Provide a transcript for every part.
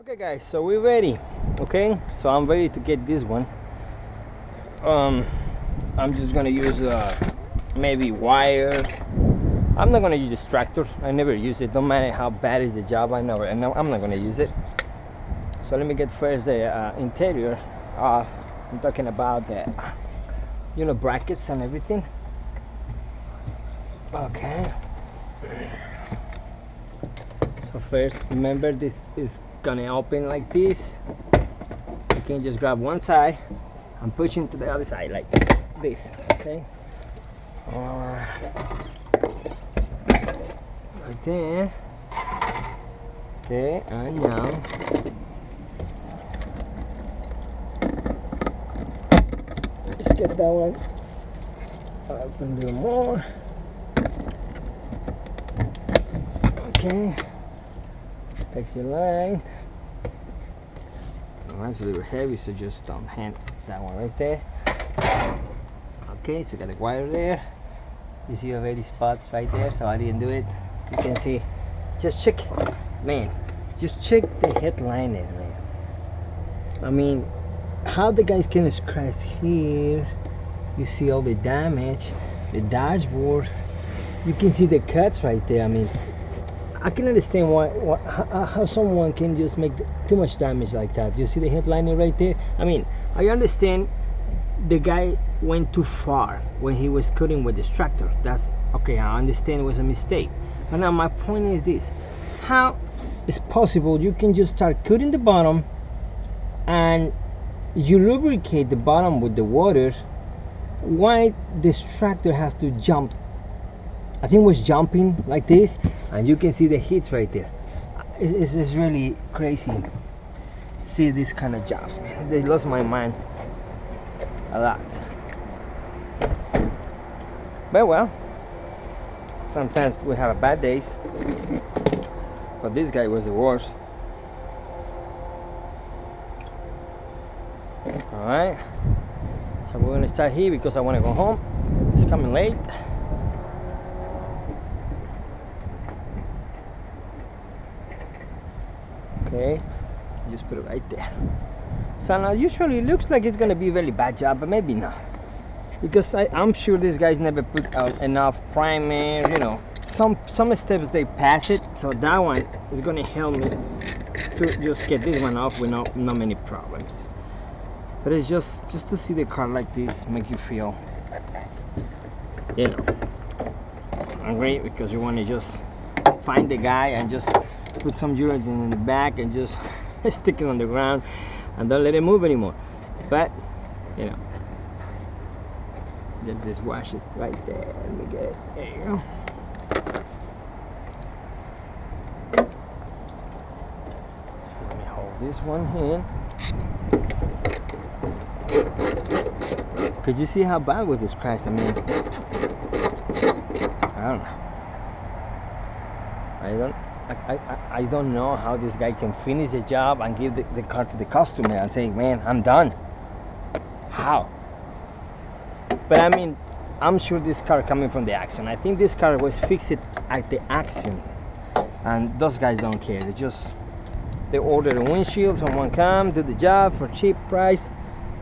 Okay guys, so we're ready. Okay, so I'm ready to get this one. I'm just gonna use maybe wire. I'm not gonna use this tractor. I never use it. Don't matter how bad is the job, I'm not gonna use it. So let me get first the interior off. I'm talking about the brackets and everything. Okay, so first, remember, this is gonna open like this. You can just grab one side and push into the other side like this. Okay, right there. Okay, and now let's get that one up a little more. Okay, take your line. Oh, that's a little heavy, so just hand that one right there. Okay, so got a wire there. You see already spots right there, so I didn't do it. You can see, just check, man, just check the headline in, man. I mean, how the guys can scratch here. You see all the damage, the dashboard. You can see the cuts right there. I mean, I can understand how someone can just make too much damage like that. You see the headliner right there? I mean, I understand the guy went too far when he was cutting with this tractor. That's okay, I understand it was a mistake. But now my point is this: how is possible you can just start cutting the bottom and you lubricate the bottom with the water? Why this tractor has to jump? I think it was jumping like this, and you can see the hits right there. It's really crazy. See these kind of jobs, man. They lost my mind a lot. But well, sometimes we have bad days. But this guy was the worst. All right. So we're gonna start here because I want to go home. It's coming late. Okay, just put it right there. So now usually it looks like it's gonna be a really bad job, but maybe not, because I'm sure these guys never put out enough primer. Some steps they pass it, so that one is gonna help me to just get this one off with not many problems. But it's just to see the car like this make you feel, great, because you want to just find the guy and just put some urine in the back and just stick it on the ground and don't let it move anymore. But just wash it right there. Let me get it. There you go. Let me hold this one here. Could you see how bad was this crash? I mean, I don't know how this guy can finish the job and give the car to the customer and say, man, I'm done. How? But I mean, I'm sure this car coming from the action. I think this car was fixed at the action, and those guys don't care. They order a windshield, someone come do the job for cheap price.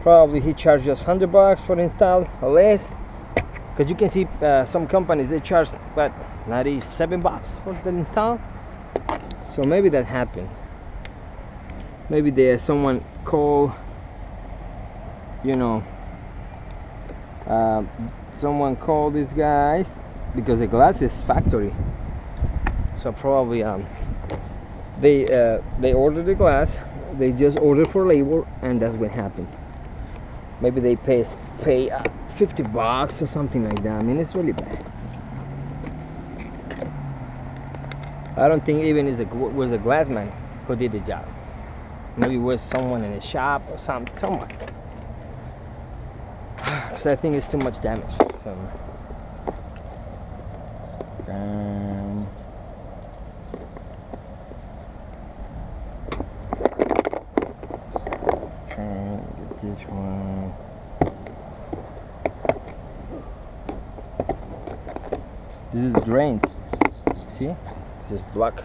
Probably he charged us $100 for install or less, because you can see some companies they charge about $97 for the install. So maybe that happened. Maybe there's someone call, someone called these guys, because the glass is factory. So probably they ordered the glass. They just ordered for label, and that's what happened. Maybe they pay $50 or something like that. I mean, it's really bad. I don't think even it was a glassman who did the job. Maybe it was someone in a shop or someone. So I think it's too much damage. So get this one. This is the drains. See? Just block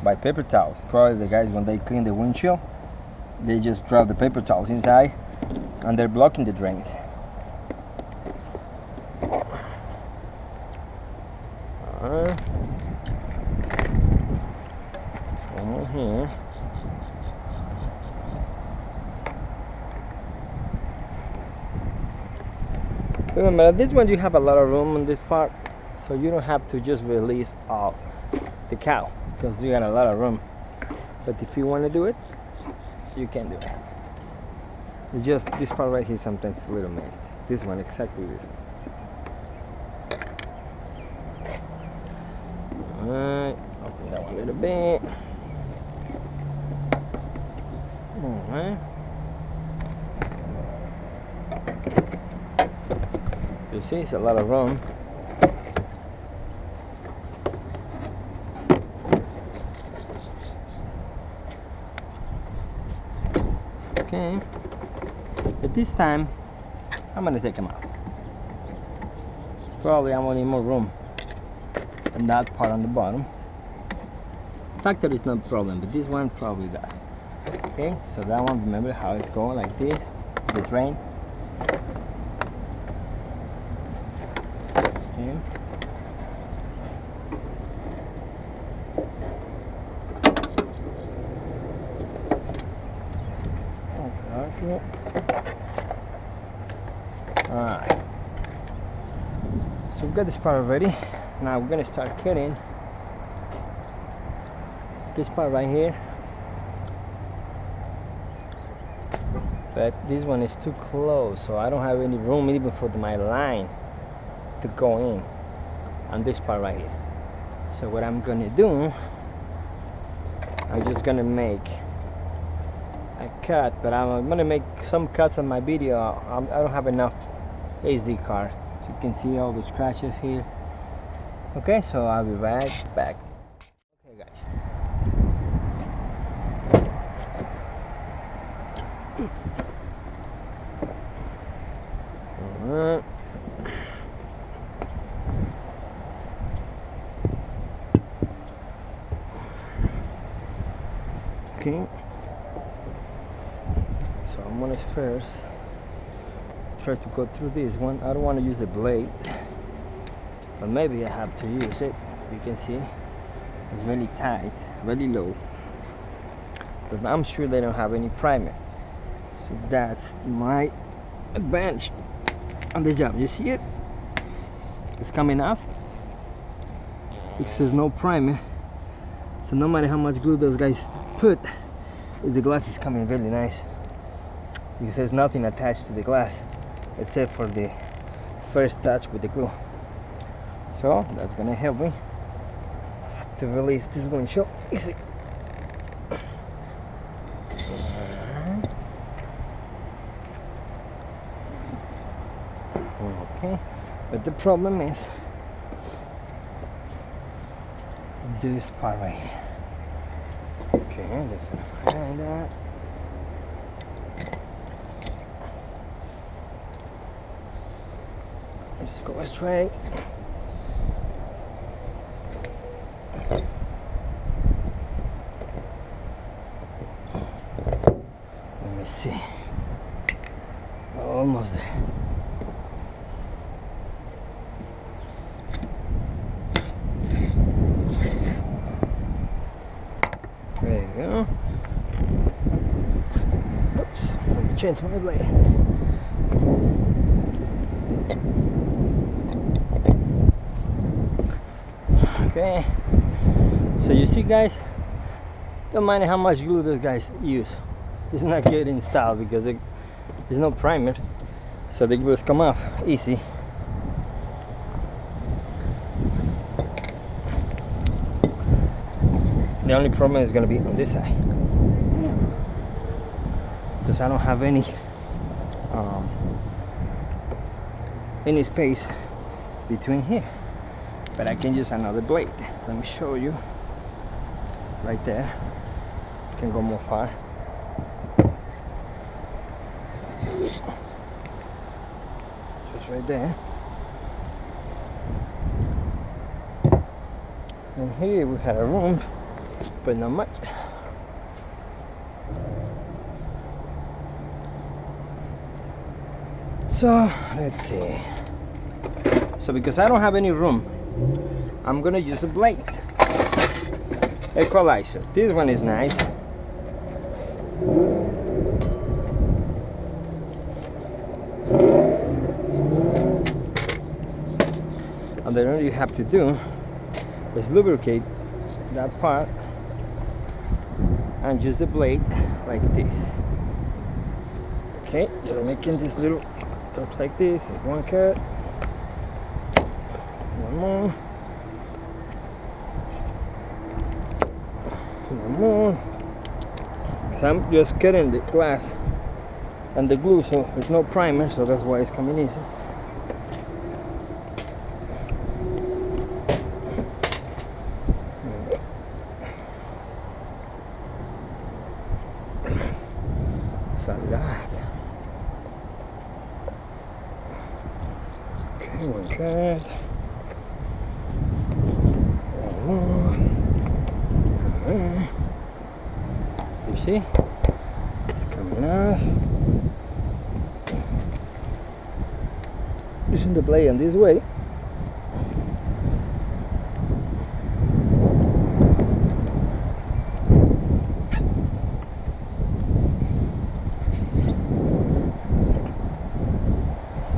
by paper towels. Probably the guys, when they clean the windshield, they just drop the paper towels inside and they're blocking the drains. One more here. Remember, this one you have a lot of room on this part, so you don't have to just release all the cow because you got a lot of room. But if you want to do it, you can do it. It's just this part right here sometimes a little messed. This one, exactly this one. Alright, open that one a little bit. Alright. You see, it's a lot of room. Okay, but this time I'm gonna take them out. Probably I won't need more room than that part on the bottom. Factory is no problem, but this one probably does. Okay, so that one, remember how it's going like this, the drain. Okay. Alright, so we've got this part already. Now we're gonna start cutting this part right here, but this one is too close, so I don't have any room even for my line to go in on this part right here. So what I'm gonna do, I'm just gonna make a cut, but I'm gonna make some cuts on my video. I don't have enough SD card, so you can see all the scratches here. Okay, so I'll be right back. Okay guys, alright. Okay, so I'm gonna first try to go through this one. I don't want to use the blade, but maybe I have to use it. You can see it's really tight, really low, but I'm sure they don't have any primer, so that's my advantage on the job. You see it? It's coming off. It says no primer, so no matter how much glue those guys put, the glass is coming really nice because there's nothing attached to the glass except for the first touch with the glue. So that's gonna help me to release this windshield easy. Okay, but the problem is this part right here. Okay, let's find that. Just go straight. Let me see. Almost there. There you go. Oops, let me change my blade. Okay, so you see guys, don't mind how much glue those guys use. It's not good in style because there's no primer, so the glues come off easy. The only problem is going to be on this side because I don't have any space between here, but I can use another blade. Let me show you right there. Can go more far. Just right there. And here we had a room but not much. So let's see. So because I don't have any room, I'm gonna use a blade. Equalizer. This one is nice. And then all you have to do is lubricate that part and use the blade like this. Okay, you're making this little touch like this. Here's one cut. One more. One more. So I'm just cutting the glass and the glue, so there's no primer, so that's why it's coming easy. It's a lot. Okay, one cut. You see? It's coming off. Using the blade in this way.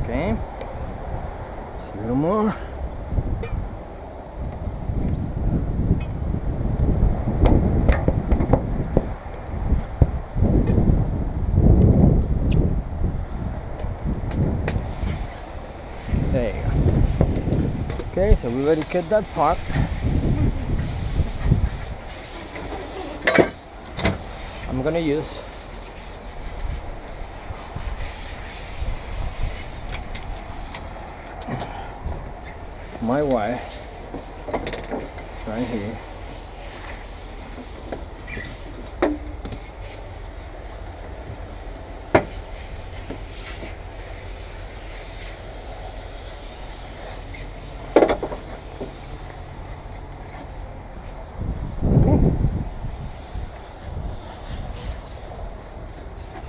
Okay. Just a little more. There you go. Okay, so we already cut that part. I'm gonna use my wire right here.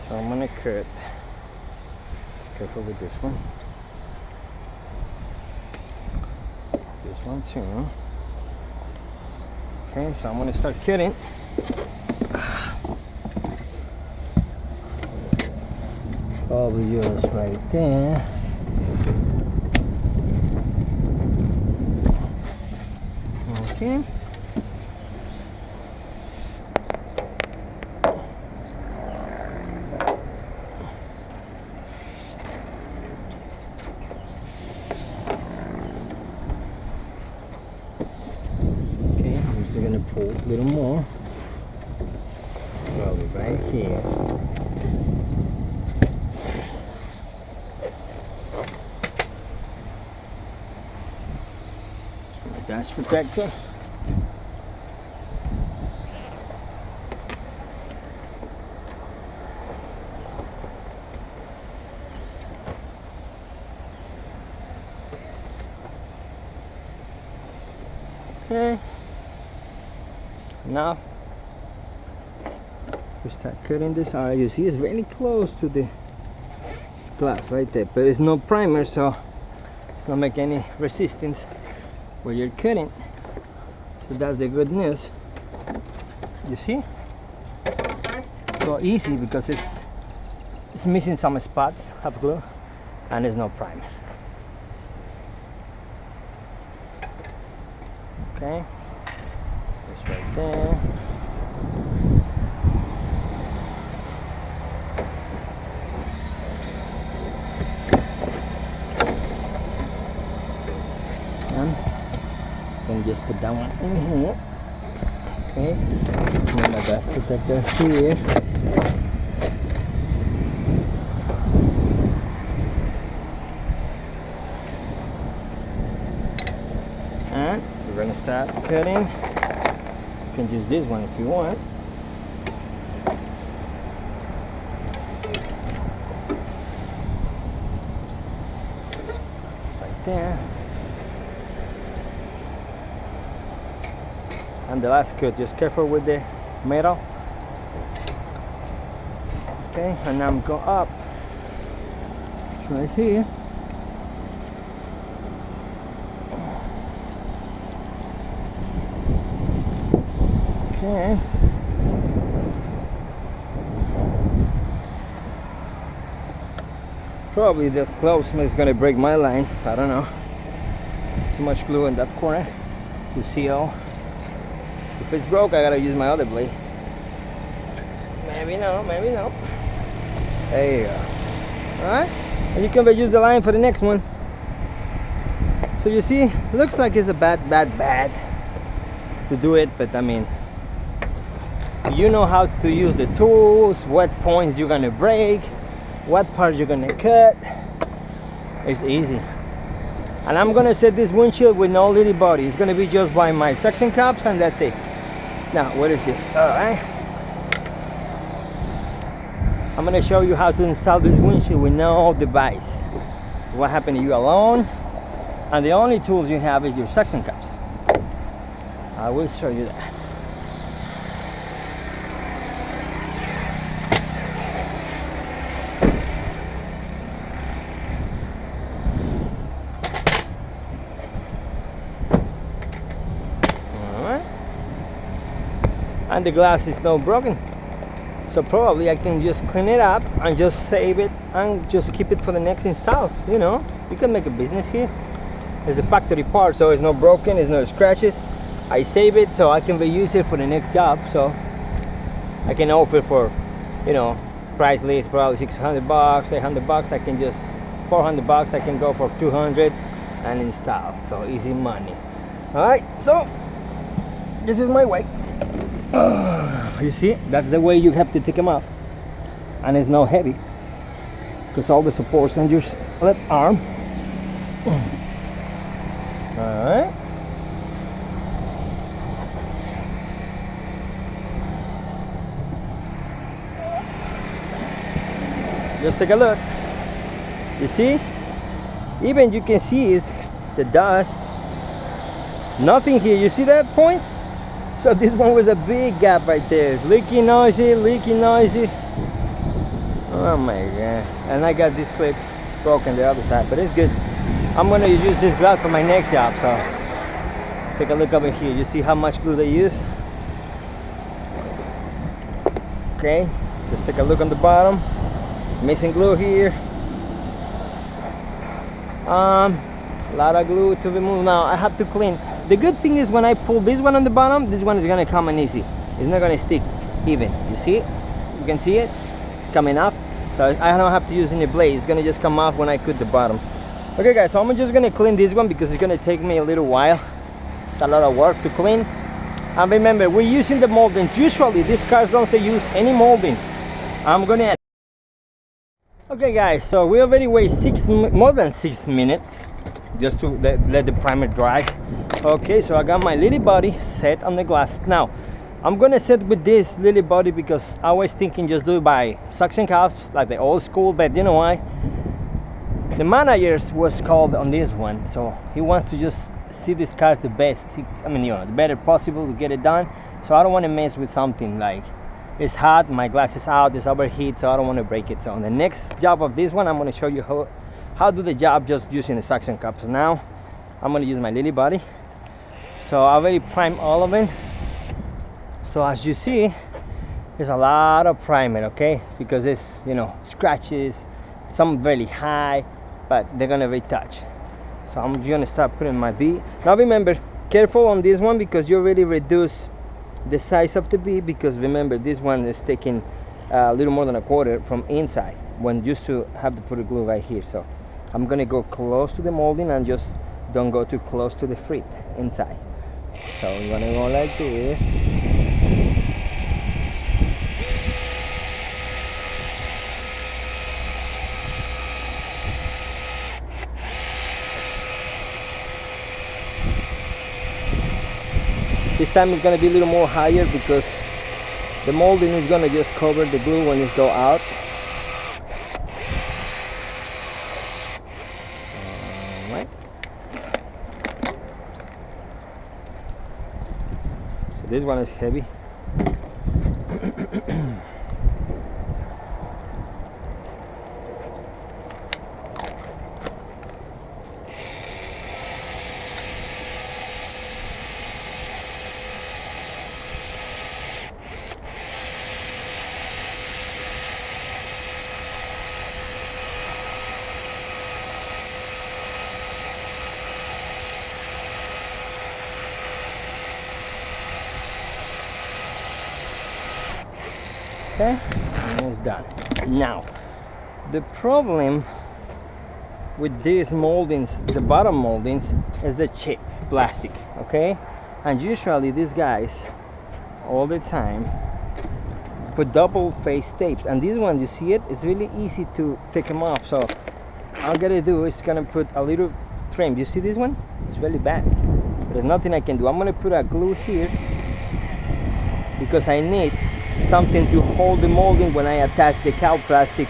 So I'm gonna cut. Careful with this one. This one too. Okay, so I'm gonna start cutting. Probably yours right there. Okay. I'm going to pull a little more, probably right here. My dash protector. Okay. Now we start cutting this out. You see it's really close to the glass right there, but it's no primer, so it's not making any resistance where you're cutting. So that's the good news. You see? So easy because it's missing some spots of glue and there's no primer. Okay. Just right there. And then just put that one in here. Okay. And then my dash protector here. And we're gonna start cutting. You can use this one if you want. Right there. and the last cut. Just careful with the metal. Okay, and now I'm going up right here. Okay. Probably the close is gonna break my line. I don't know. Too much glue in that corner to seal. If it's broke, I gotta use my other blade. Maybe no, maybe no. There you go. Alright? And you can use the line for the next one. So you see, looks like it's a bad to do it, but I mean, you know how to use the tools, what points you're gonna break, what parts you're gonna cut. It's easy. And I'm gonna set this windshield with no little body. It's gonna be just by my suction cups, and that's it. Now, what is this? Alright. I'm gonna show you how to install this windshield with no device. What happened to you alone, and the only tools you have is your suction cups. I will show you that. Alright. And the glass is not broken. So probably I can just clean it up and just save it and just keep it for the next install. You know, you can make a business here. It's a factory part, so it's not broken, it's no scratches. I save it so I can reuse it for the next job. So I can offer for, you know, price list probably 600 bucks, 800 bucks. I can just 400 bucks. I can go for 200 and install. So easy money. All right, so this is my way. You see, that's the way you have to take them off, and it's not heavy because all the support's on your left arm. All right. Just take a look. You see, even you can see is the dust. Nothing here. You see that point? So this one was a big gap right there. It's leaky, noisy, leaky, noisy. Oh my god. And I got this clip broken the other side, but it's good. I'm gonna use this glass for my next job. So take a look over here. You see how much glue they use? Okay, just take a look on the bottom. Missing glue here. A lot of glue to remove. Now I have to clean. The good thing is when I pull this one on the bottom, this one is gonna come in easy. It's not gonna stick even. You see it? You can see it? It's coming off. So I don't have to use any blade. It's gonna just come off when I cut the bottom. Okay guys, so I'm just gonna clean this one because it's gonna take me a little while. It's a lot of work to clean. And remember, we're using the molding. Usually these cars don't use any molding. I'm gonna add. Okay guys, so we already wait more than 6 minutes just to let the primer dry. Okay, so I got my lily body set on the glass. Now I'm gonna set with this lily body because I was thinking just do it by suction cups like the old school, but you know why? The manager was called on this one, so he wants to just see this car the best. I mean, you know, the better possible to get it done. So I don't want to mess with something like it's hot, my glass is out, it's overheat, so I don't want to break it. So on the next job of this one, I'm going to show you how do the job just using the suction cups. So now I'm going to use my lily body. So I already primed all of it. So as you see, there's a lot of primer, okay, because it's, you know, scratches, some very high, but they're gonna retouch. So I'm gonna start putting my V. Now remember, careful on this one because you already reduce the size of the V, because remember this one is taking a little more than a quarter from inside when used to have to put a glue right here. So I'm gonna go close to the molding and just don't go too close to the frit inside. So I'm gonna go like this. This time it's going to be a little more higher because the molding is going to just cover the glue when it goes out. Alright. So this one is heavy. Okay, and it's done. Now, the problem with these moldings, the bottom moldings, is the cheap plastic, okay? And usually these guys, all the time, put double face tapes, and this one, you see it, it's really easy to take them off. So all I'm gonna do is gonna put a little trim. You see this one? It's really bad, but there's nothing I can do. I'm gonna put a glue here because I need something to hold the molding when I attach the cowl plastic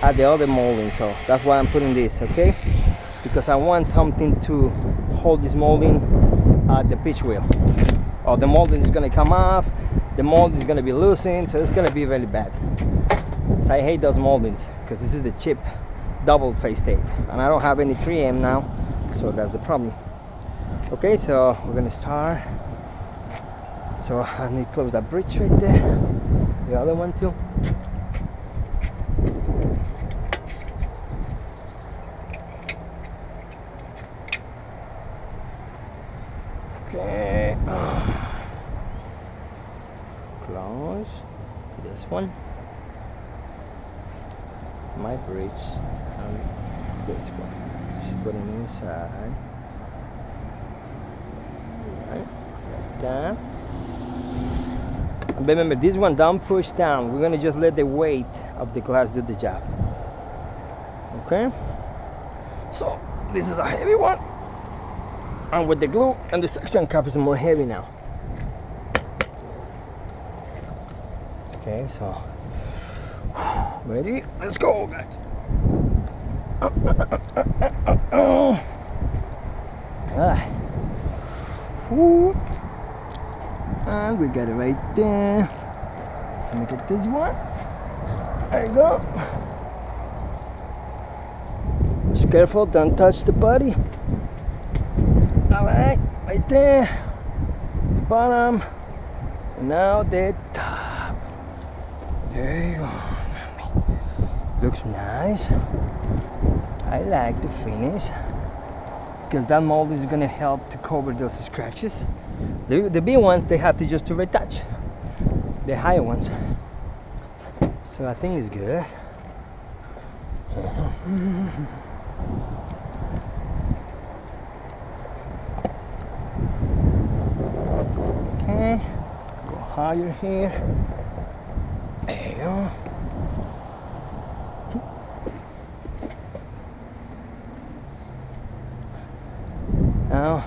at the other molding. So that's why I'm putting this, okay? Because I want something to hold this molding at the pitch wheel, or the molding is gonna come off, the mold is gonna be loosened, so it's gonna be really bad. So I hate those moldings because this is the cheap double face tape, and I don't have any 3M now, so that's the problem. Okay, so we're gonna start. So I need to close that bridge right there, the other one too. Okay, close this one, my bridge, and this one. Just put it inside. Right, like that. And remember, this one, don't push down. We're gonna just let the weight of the glass do the job. Okay, so this is a heavy one, and with the glue and the suction cup is more heavy now. Okay, so ready? Let's go, guys. And we got it right there. Let me get this one. There you go. Just careful, don't touch the body. Alright, right there. The bottom. And now the top. There you go. Looks nice. I like the finish, because that mold is gonna help to cover those scratches. The big ones, they have to just to retouch. The higher ones. So I think it's good. Okay, go higher here. There you go. Now,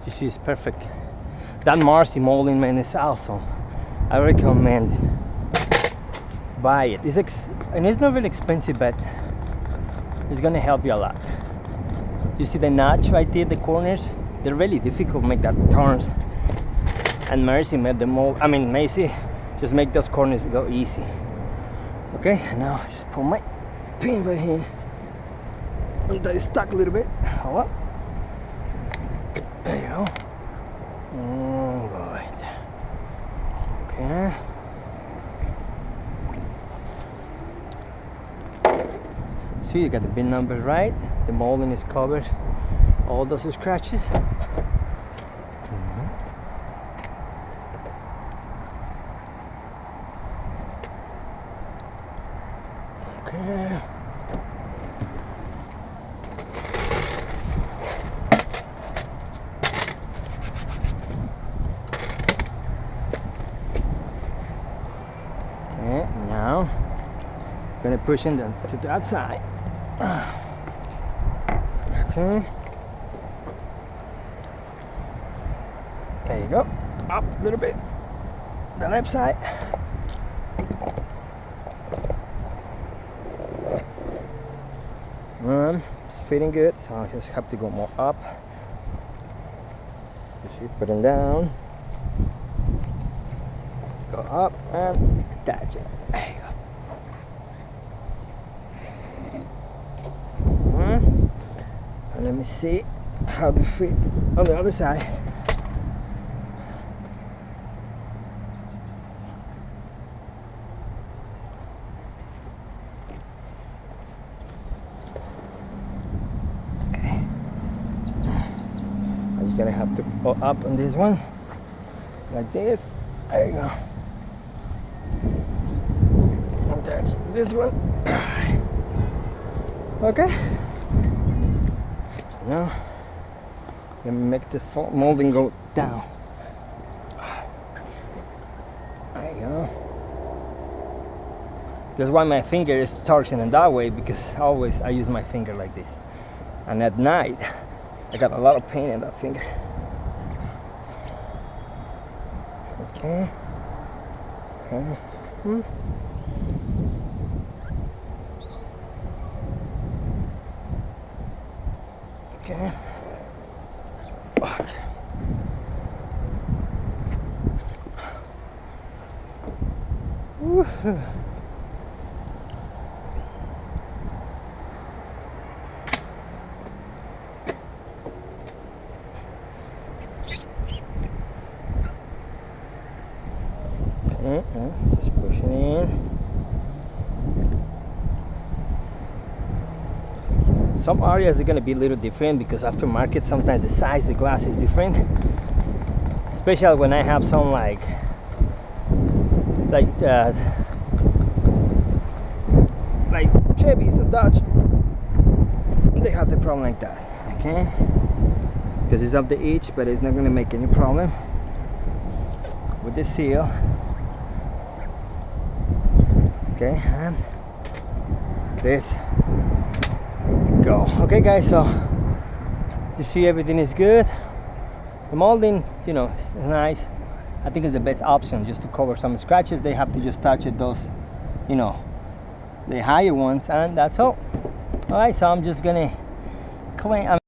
you see, it's perfect. That Marcy molding, man, is awesome. I recommend it. Buy it. And it's not really expensive, but it's gonna help you a lot. You see the notch right there, the corners? They're really difficult to make that turns. And Mercy made the mold. I mean, Macy just make those corners go easy. Okay, and now I just pull my pin right here. And that is stuck a little bit. Hold up. There you go. Alright. Okay. See, you got the bin number right. The molding is covered. All those scratches. Okay. Now, I'm gonna push in to the outside. Okay. There you go. Up a little bit. The left side. It's fitting good, so I just have to go more up. Just put it down. Go up and attach it. There you go. And let me see how they fit on the other side. Okay. I'm just gonna have to go up on this one, like this. There you go. Attach this one. Okay. Now, let me make the molding go down. There you go. That's why my finger is torsioning that way, because always I use my finger like this. And at night, I got a lot of pain in that finger. Okay. Okay. Woohoo. Just push it in. Some areas are going to be a little different because aftermarket sometimes the size of the glass is different, especially when I have some like Chevys and Dodge. They have the problem like that, okay? Because it's up the edge, but it's not going to make any problem with the seal. Okay, and this go. Okay guys, so you see everything is good. The molding, you know, is nice. I think it's the best option just to cover some scratches. They have to just touch it, those, you know, the higher ones, and that's all. All right, so I'm just gonna clean.